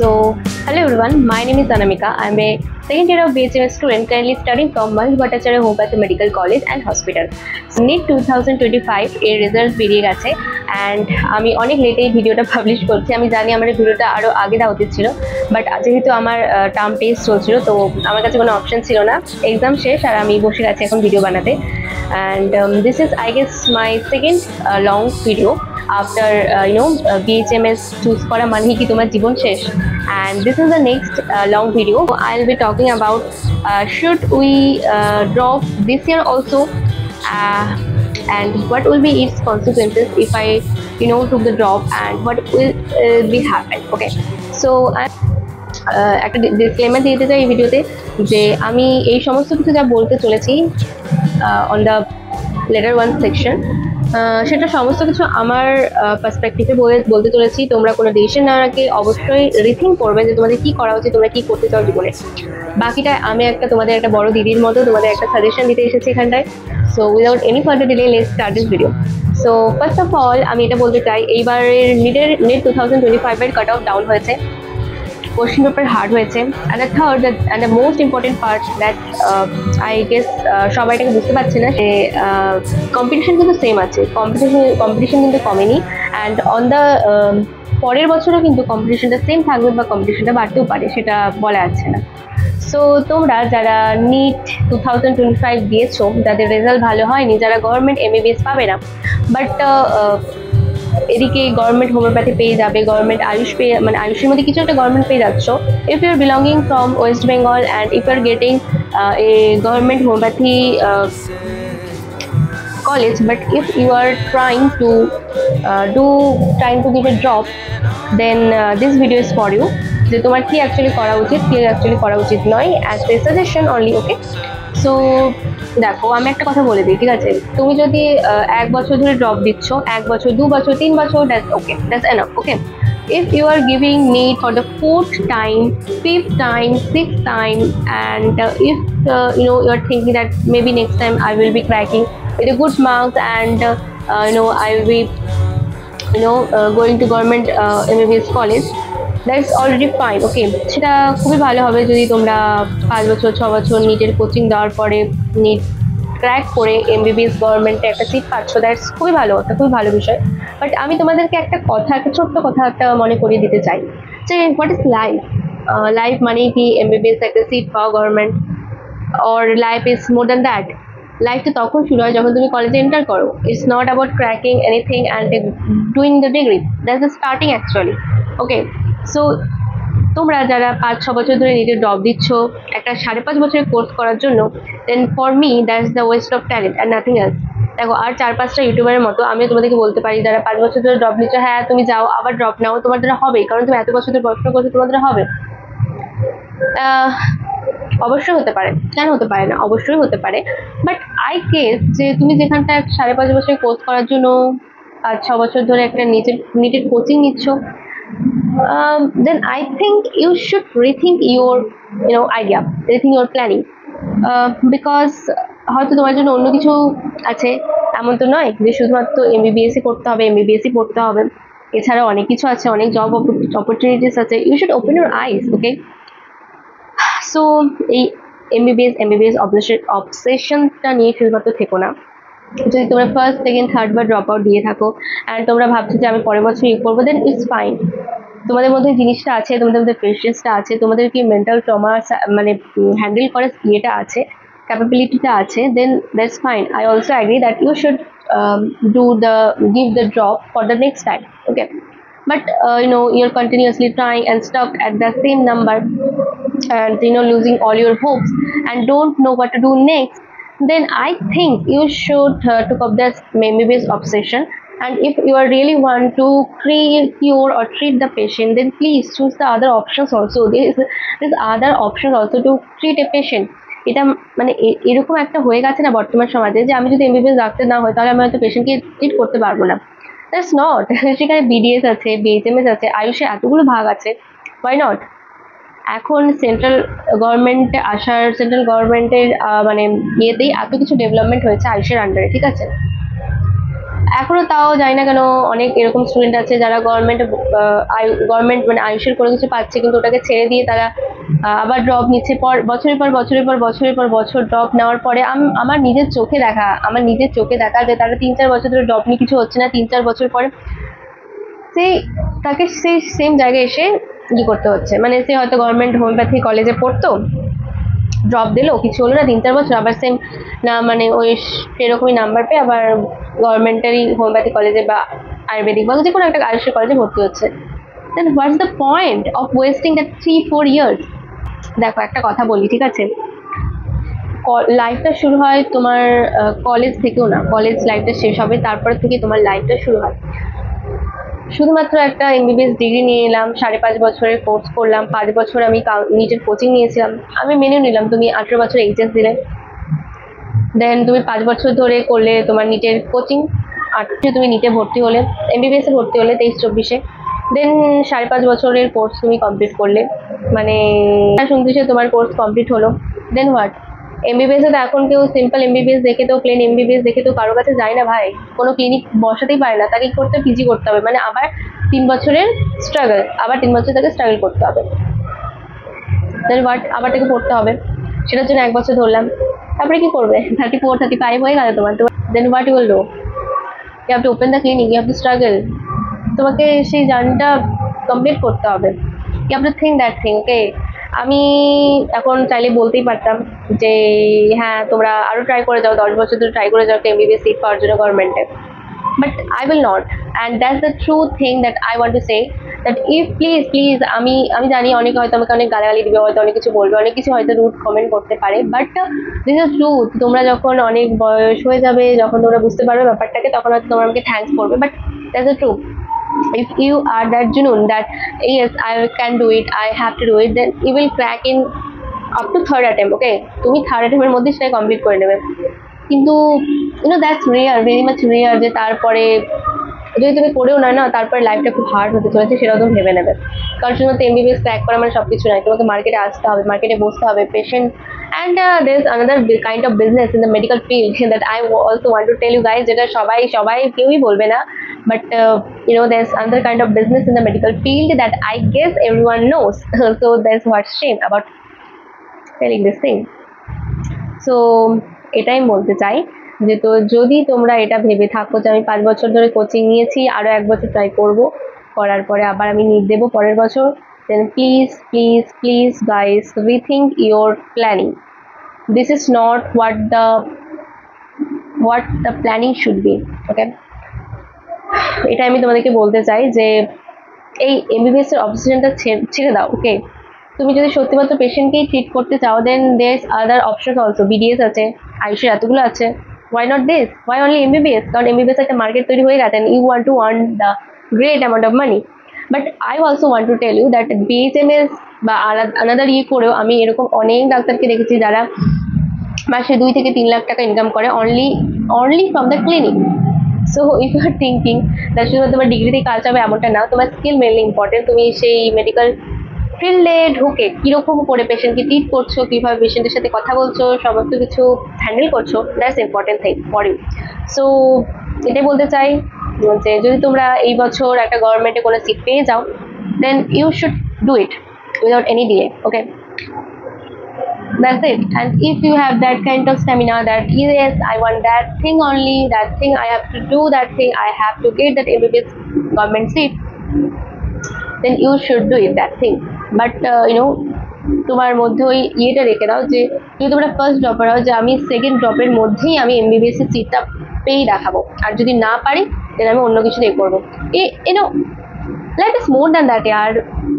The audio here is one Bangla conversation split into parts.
So, hello everyone, my name is Anamika. I'm a second year of BHMS student currently studying from Mahis Bhattacharya Homeopathy Medical College and Hospital. So, NEET 2025 এর রেজাল্ট বেরিয়ে গেছে and আমি অনেক লেটে এই ভিডিওটা পাবলিশ করছি। আমি জানি আমার এই ভিডিওটা আরো আগে দেওয়া উচিত ছিল, বাট যেহেতু আমার টার্ম টেস্ট চলছিল তো আমার কাছে কোনো অপশন ছিল না। এক্সাম শেষ আর আমি বসে গেছি এখন ভিডিও বানাতে। And this is I guess my second long video after BHMS choose করা মানে কি তোমার জীবন শেষ, and this is the next long video. I'll be talking about should we drop this year also, and what will be its consequences if I took the drop, and what will be happen. Okay, so একটা ডিসক্লেমার দিয়ে দিতে চাই এই ভিডিওতে যে আমি এই সমস্ত কিছু যা বলতে চলেছি অন দ্য লেটার 1 সেকশন সেটা সমস্ত কিছু আমার পার্সপেক্টিভে বলতে চলেছি। তোমরা কোনো ডিসিশন নেওয়ার আগে অবশ্যই রিথিঙ্ক করবে যে তোমাদের কি করা উচিত, তোমরা কি করতে চাও জীবনে। বাকিটা আমি তোমাদের একটা বড় দিদির মতো তোমাদের একটা সাজেশন দিতে এসেছি এখানটায়। So without any further delay let's start this video. So first of all আমি এটা বলতে চাই, এইবারের NEET 2025 এর কাট অফ ডাউন হয়েছে, কোশ্চেন পেপার হার্ড হয়েছে, and the third and the most important part that I guess সবাই এটাকে বুঝতে পারছে না যে কম্পিটিশন কিন্তু সেম আছে, কম্পিটিশন কিন্তু কমেনি, অ্যান্ড অন দ্য পরের বছরও কিন্তু কম্পিটিশনটা সেম থাকবে বা কম্পিটিশনটা বাড়তেও পারে, সেটা বলা যাচ্ছে না। সো তোমরা যারা NEET 2025 দিয়েছো, যাদের রেজাল্ট ভালো হয়নি, যারা গভর্নমেন্ট MBBS পাবে না, বাট এদিকে গভর্নমেন্ট হোমিওপ্যাথি পেয়ে যাবে, গভর্নমেন্ট আয়ুষ পেয়ে মানে আয়ুষের মধ্যে কিছু একটা গভর্নমেন্ট পেয়ে যাচ্ছ, if you are belonging from West Bengal and if you are getting a government homeopathy college, but if you are trying to give a job, then this video is for you, যে তোমার কি অ্যাকচুয়ালি করা উচিত, কি অ্যাকচুয়ালি করা উচিত নয়, as a suggestion only. Okay, so দেখো আমি একটা কথা বলে দিই, ঠিক আছে? তুমি যদি 1 বছর ধরে ড্রপ দিচ্ছ, 1 বছর 2 বছর 3 বছর, that's okay, that's enough. Okay, if you are giving NEET for the 4th time, 5th time, 6th time, and if you are thinking that maybe next time I will be cracking with a good marks, and I will be going to government MBBS college, that's already fine. ওকে, সেটা খুবই ভালো হবে যদি তোমরা 5 বছর 6 বছর নিটের কোচিং দেওয়ার পরে নিট ক্র্যাক করে MBBS গভর্নমেন্টে একটা সিট পাচ্ছ, দ্যাটস খুবই ভালো, একটা খুবই ভালো বিষয়। বাট আমি তোমাদেরকে একটা ছোট্ট কথা একটা মনে করিয়ে দিতে চাই যে হোয়াট ইজ লাইফ। লাইফ মানে কি MBBS একটা সিট পাও government, or life is more than that. Life তো তখন শুরু হয় যখন তুমি কলেজে এন্টার করো। It's not about cracking anything and doing the degree, that's the starting actually. Okay, so তোমরা যারা 5-6 বছর ধরে নিজের ড্রপ দিচ্ছ একটা 5.5 বছরের কোর্স করার জন্য, then for me that's the waste of talent and nothing else. দেখো, আর 4-5টা ইউটিউবারের মতো আমিও তোমাদেরকে বলতে পারি যারা 5 বছর ধরে ড্রপ নিচ্ছ, হ্যাঁ তুমি যাও আবার ড্রপ নাও, তোমার দ্বারা হবেই, কারণ তুমি এত বছর ধরে পড়াশোনা করছো, তোমার দ্বারা হবে। অবশ্যই হতে পারে, কেন হতে পারে না? অবশ্যই হতে পারে, বাট আই গেস যে তুমি যেখানটা 5.5 বছরের কোর্স করার জন্য 5-6 বছর ধরে একটা নিটের কোচিং নিচ্ছ, then I think you should rethink your idea, rethink your planning, because হয়তো তোমার জন্য অন্য কিছু আছে, এমন তো নয় যে শুধুমাত্র MBBS করতে হবে, MBBS পড়তে হবে, এছাড়া অনেক কিছু আছে, অনেক জব অপরচুনিটিস আছে। You should open your eyes. Okay, so এই MBBS অবসেশনটা নিয়ে শুধুমাত্র থেকো না। যদি তোমরা ফার্স্ট সেকেন্ড থার্ড বার ড্রপ আউট দিয়ে থাকো অ্যান্ড তোমরা ভাবছো যে আমি পরের বছর করবো, দেন ইটস ফাইন। তোমাদের মধ্যে জিনিসটা আছে, তোমাদের মধ্যে পেশেন্সটা আছে, তোমাদের কি মেন্টাল ট্রমা মানে হ্যান্ডেল করার ইয়েটা আছে, ক্যাপাবিলিটিটা আছে, then that's fine. I also agree that you should give the drop for the next time. Okay, but you're continuously trying and stuck at the same number, and losing all your hopes and don't know what to do next, then I think you should took up this MBBS obsession. And if you are really want to cure or treat the patient, then please choose the other options also. There's other options also to treat a patient. এটা মানে এরকম একটা হয়ে গেছে না বর্তমান সমাজে যে আমি যদি MBBS ডাক্তার না হই তাহলে আমি হয়তো পেশেন্টকে ট্রিট করতে পারবো না। That's not. সেখানে BDS আছে, BHMS আছে, আয়ুষে এতগুলো ভাগ আছে, ওয়াই নট? এখন সেন্ট্রাল গভর্নমেন্টের মানে ইয়েতেই এত কিছু ডেভেলপমেন্ট হয়েছে আয়ুষের আন্ডারে, ঠিক আছে? এখনো তাও জানি না কেন অনেক এরকম স্টুডেন্ট আছে যারা গভর্নমেন্ট মানে আয়ুষের কোনো কিছু পাচ্ছে, কিন্তু ওটাকে ছেড়ে দিয়ে তারা আবার ড্রপ নিচ্ছে, বছরের পর বছর ড্রপ নেওয়ার পরে আমার নিজের চোখে দেখা যে তারা 3-4 বছর ধরে ড্রপ নিয়ে কিছু হচ্ছে না, 3-4 বছর পরে তাকে সেই সেম জায়গায় এসে করতে হচ্ছে। মানে সে হয়তো গভর্নমেন্ট হোমিওপ্যাথি কলেজে পড়তো, ড্রপ দিলো, কিছু হলো না, 3-4 বছর আবার সেম না মানে ওই সেরকমই নাম্বার পেয়ে আবার গভর্নমেন্টারি হোমিওপ্যাথি কলেজে বা আয়ুর্বেদিক বা যে কোনো একটা আয়ুষের কলেজে ভর্তি হচ্ছে। Then what's the point of wasting that 3-4 years? দেখো একটা কথা বলি, ঠিক আছে, লাইফটা শুরু হয় তোমার কলেজ থেকেও না, কলেজ লাইফটা শেষ হবে তারপর থেকে তোমার লাইফটা শুরু হয়। শুধুমাত্র একটা এমবিবিএস ডিগ্রি নিয়ে এলাম, 5.5 বছরের কোর্স করলাম, 5 বছর আমি নিজের কোচিং নিয়েছিলাম, আমি মেনেও নিলাম তুমি 18 বছর এইচএস দিলে, দেন তুমি 5 বছর ধরে করলে তোমার নিটের কোচিং, আর তুমি নিটে ভর্তি হলে, এমবিবিএস এ ভর্তি হলে 23-24-এ, দেন 5.5 বছরের কোর্স তুমি কমপ্লিট করলে, মানে 29-এ তোমার কোর্স কমপ্লিট হলো। দেন হোয়াট? এমবিবিএস এ তো এখন কেউ সিম্পল এমবিবিএস দেখে তো, প্লেন এমবিবিএস দেখে তো কারো কাছে যায় না ভাই, কোনো ক্লিনিক বসাতেই পারে না, তাকে কি করতে, পিজি করতে হবে, মানে আবার 3 বছরের স্ট্রাগল, আবার 3 বছর তাকে স্ট্রাগল করতে হবে। দেন হোয়াট? আবার তাকে পড়তে হবে, সেটার জন্য 1 বছর ধরলাম, তারপরে কি করবে? 34-35 হয়ে গেল তোমার। Then what you will do? You have to open the clinic, you have to struggle, তোমাকে সেই জার্নিটা কমপ্লিট করতে হবে। You have to think that thing, okay? আমি এখন চাইলে বলতেই পারতাম যে হ্যাঁ তোমরা আরো ট্রাই করে যাও, 10 বছর ধরে ট্রাই করে যাও একটা এমবিবিএস সিট পাওয়ার জন্য গভর্নমেন্টে, but I will not, and that's the true thing that I want to say, that if please আমি জানি অনেকে হয়তো আমাকে অনেক গালাগালি দিবে, হয়তো অনেক কিছু বলবে, অনেক কিছু হয়তো রুড কমেন্ট করতে পারে, বাট দিস ইজ ট্রুথ। তোমরা যখন অনেক বয়স হয়ে যাবে, যখন তোমরা বুঝতে পারবে ব্যাপারটাকে, তখন হয়তো তোমরা আমাকে থ্যাঙ্কস করবে, but that's the truth. If you are that junoon that yes I can do it, I have to do it, then you will crack in up to third attempt, okay? তুমি থার্ড অ্যাটেম্পের মধ্যে সেটা কমপ্লিট করে নেবে, কিন্তু that's rare, very much rare, যে তারপরে যদি তুমি করেও না তারপরে লাইফটা খুব হার্ড হতে চলেছে, সেটাও তুমি ভেবে নেবে। কারণ শুধুমাত্র এমবিবিএস ক্র্যাক করা মানে সবকিছু নয়, তোমাকে মার্কেটে আসতে হবে, মার্কেটে বসতে হবে, patient, and there is another kind of business in the medical field that I also want to tell you guys, যেটা সবাই কেউই বলবে না, but there's another kind of business in the medical field that I guess everyone knows. So there's what shame about telling this thing. So এটাই বলতে চাই যে, তো যদি তোমরা এটা ভেবে থাকো যে আমি 5 বছর ধরে কোচিং নিয়েছি, আরো 1 বছর ট্রাই করব, করার পরে আবার আমি নিট দেবো পরের বছর, then please guys rethink your planning. This is not what the planning should be, okay? এটা আমি তোমাদেরকে বলতে চাই যে এই এমবিবিএস এর অবসেশনটা ছেড়ে দাও, ওকে? তুমি যদি সত্যিমাত্র পেশেন্টকেই ট্রিট করতে চাও, দেন দেয়ার আদার অপশনস অলসো, বিডিএস আছে, আয়ুষের এতগুলো আছে, why not this? Why only MBBS? কারণ এমবিবিএস একটা মার্কেট তৈরি হয়ে গেছে, and you want to earn the great amount of money. But I also want to tell you that BHMS বা আলাদা করেও আমি এরকম অনেক ডাক্তারকে দেখেছি যারা মাসে 2 থেকে 3 লাখ টাকা ইনকাম করে only from the clinic. So if you are thinking that শুধু তোমার ডিগ্রিতেই কাজ হবে, এমনটা না, তোমার স্কিল মেনলি ইম্পর্টেন্ট। তুমি সেই মেডিকেল ফিল্ডে ঢুকে কিরকম করে পেশেন্টকে ট্রিট করছো, কিভাবে পেশেন্টের সাথে কথা বলছো, সমস্ত কিছু হ্যান্ডেল করছো, that's important thing for you. So এটাই বলতে চাই যে যদি তোমরা এই বছর একটা গভর্নমেন্টে কোনো সিট পেয়ে যাও, then you should do it without any delay, okay? That's it. And if you have that kind of stamina that yes I want that thing only, that thing I have to do, that thing I have to get that MBBS government seat, then you should do it, that thing. But তোমার মধ্যে ওই ইয়েটা রেখে দাও যে যদি তোমরা ফার্স্ট ড্রপার হও, যে আমি সেকেন্ড ড্রপের মধ্যেই আমি এমবিবিএস এর সিটটা পেয়েই দেখাবো, আর যদি না পারি তাহলে আমি অন্য কিছু দিয়ে করবো। Life is more than that, yaar.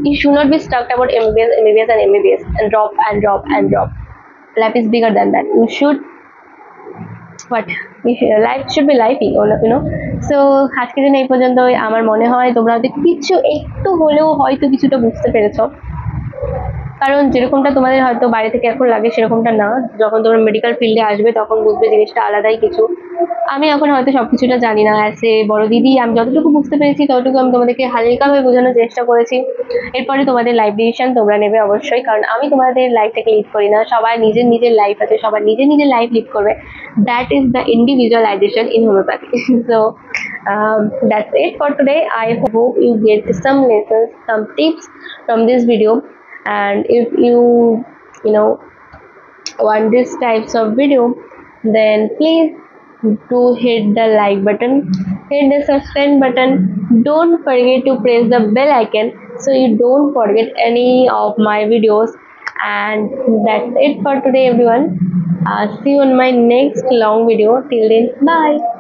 You should not be stuck about MBBS and drop. Life is bigger than that. You should, life should be lifey, So আজকের দিন এই পর্যন্তই। আমার মনে হয় তোমরা কিছু একটু হলেও হয়তো কিছুটা বুঝতে পেরেছো, কারণ যেরকমটা তোমাদের হয়তো বাইরে থেকে এখন লাগে সেরকমটা না, যখন তোমরা মেডিকেল ফিল্ডে আসবে তখন বুঝবে জিনিসটা আলাদাই কিছু। আমি এখন হয়তো সবকিছুটা জানি না, অ্যাসে বড় দিদি আমি যতটুকু বুঝতে পেরেছি ততটুকু আমি তোমাদেরকে হালকাভাবে বোঝানোর চেষ্টা করেছি। এরপরে তোমাদের লাইফ ডিসিশন তোমরা নেবে অবশ্যই, কারণ আমি তোমাদের লাইফটাকে লিড করি না, সবাই নিজের লাইফ আছে, সবাই নিজের লাইফ লিড করবে। That is the individualisation in homeopathy. So That's it for today. I hope you get some lessons, some tips from this video. And if you know want these types of video, then please do hit the like button, hit the subscribe button. Don't forget to press the bell icon so you don't forget any of my videos. And that's it for today, everyone. See you on my next long video. Till then, bye.